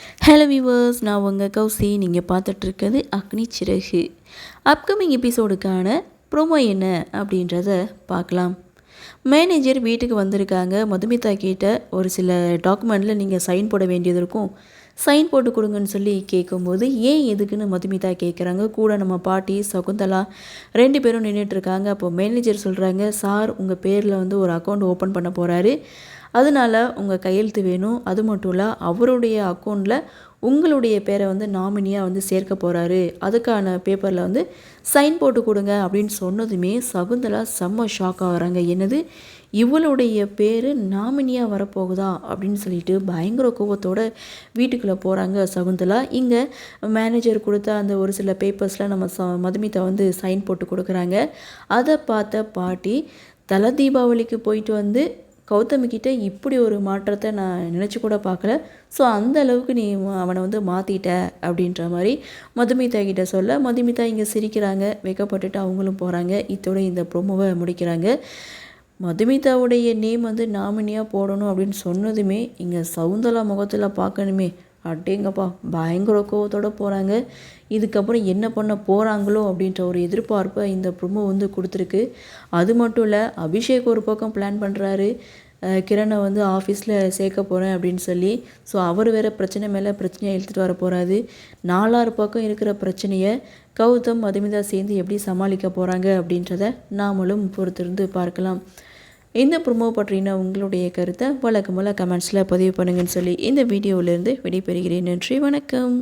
Hello viewers, நான் உங்கள் கௌசி. நீங்கள் பார்த்துட்ருக்கிறது அக்னி சிறகு. அப்கமிங் எபிசோடுக்கான ப்ரோமோ என்ன அப்படின்றத பார்க்கலாம். மேனேஜர் வீட்டுக்கு வந்திருக்காங்க. மதுமிதா கிட்ட ஒரு சில டாக்குமெண்ட்டில் நீங்கள் சைன் போட வேண்டியது இருக்கும், சைன் போட்டு கொடுங்கன்னு சொல்லி கேட்கும்போது ஏன் எதுக்குன்னு மதுமிதா கேட்குறாங்க. கூட நம்ம பாட்டி சகுந்தலா 2 பேரும் நின்றுட்டுருக்காங்க. அப்போ மேனேஜர் சொல்கிறாங்க, சார் உங்கள் பேரில் வந்து ஒரு அக்கௌண்ட் ஓப்பன் பண்ண போகிறாரு, அதனால் உங்கள் கையெழுத்து வேணும். அது மட்டும் இல்லை, அவருடைய அக்கௌண்ட்டில் உங்களுடைய பேரை வந்து நாமினியாக வந்து சேர்க்க போகிறாரு, அதுக்கான பேப்பரில் வந்து சைன் போட்டு கொடுங்க அப்படின்னு சொன்னதுமே சகுந்தலா செம்ம ஷாக் ஆகுறாங்க. என்னது, இவளுடைய பேர் நாமினியாக வரப்போகுதா அப்படின்னு சொல்லிட்டு பயங்கர கோபத்தோடு வீட்டுக்குள்ளே போகிறாங்க சகுந்தலா. இங்கே மேனேஜர் கொடுத்த அந்த ஒரு சில பேப்பர்ஸில் நம்ம மதுமிதா வந்து சைன் போட்டு கொடுக்குறாங்க. அதை பார்த்த பாட்டி, தலை தீபாவளிக்கு போயிட்டு வந்து கௌதமிக்கிட்ட இப்படி ஒரு மாற்றத்தை நான் நினச்சி கூட பார்க்கல, ஸோ அந்த அளவுக்கு நீ அவனை வந்து மாற்றிட்ட அப்படின்ற மாதிரி மதுமிதா கிட்ட சொல்ல, மதுமிதா இங்கே சிரிக்கிறாங்க, வெக்கப்பட்டுட்டு அவங்களும் போகிறாங்க. இதோட இந்த ப்ரோமோவை முடிக்கிறாங்க. மதுமிதாவுடைய நேம் வந்து நாமினியாக போடணும் அப்படின்னு சொன்னதுமே இங்கே சவுந்தலா முகத்தில் பார்க்கணுமே, அட்டேங்கப்பா பயங்கர கோவத்தோடு போகிறாங்க. இதுக்கப்புறம் என்ன பண்ண போகிறாங்களோ அப்படின்ற ஒரு எதிர்பார்ப்பை இந்த ப்ரோமோ வந்து கொடுத்துருக்கு. அது மட்டும் இல்லை, அபிஷேக் ஒரு பக்கம் பிளான் பண்ணுறாரு, கிரணை வந்து ஆஃபீஸில் சேர்க்க போகிறேன் அப்படின்னு சொல்லி. ஸோ அவர் வேறு பிரச்சனை மேலே பிரச்சனையை இழுத்துட்டு வர போகிறாரு. 4 பக்கம் இருக்கிற பிரச்சனையை கௌதம் மதுமிதா சேர்ந்து எப்படி சமாளிக்க போகிறாங்க அப்படின்றத நாமளும் பொறுத்திருந்து பார்க்கலாம். இந்த ப்ரோமோ பற்றின உங்களுடைய கருத்தை வழக்கம் போல் கமெண்ட்ஸில் பதிவு பண்ணுங்கன்னு சொல்லி இந்த வீடியோவிலேருந்து விடைபெறுகிறேன். நன்றி, வணக்கம்.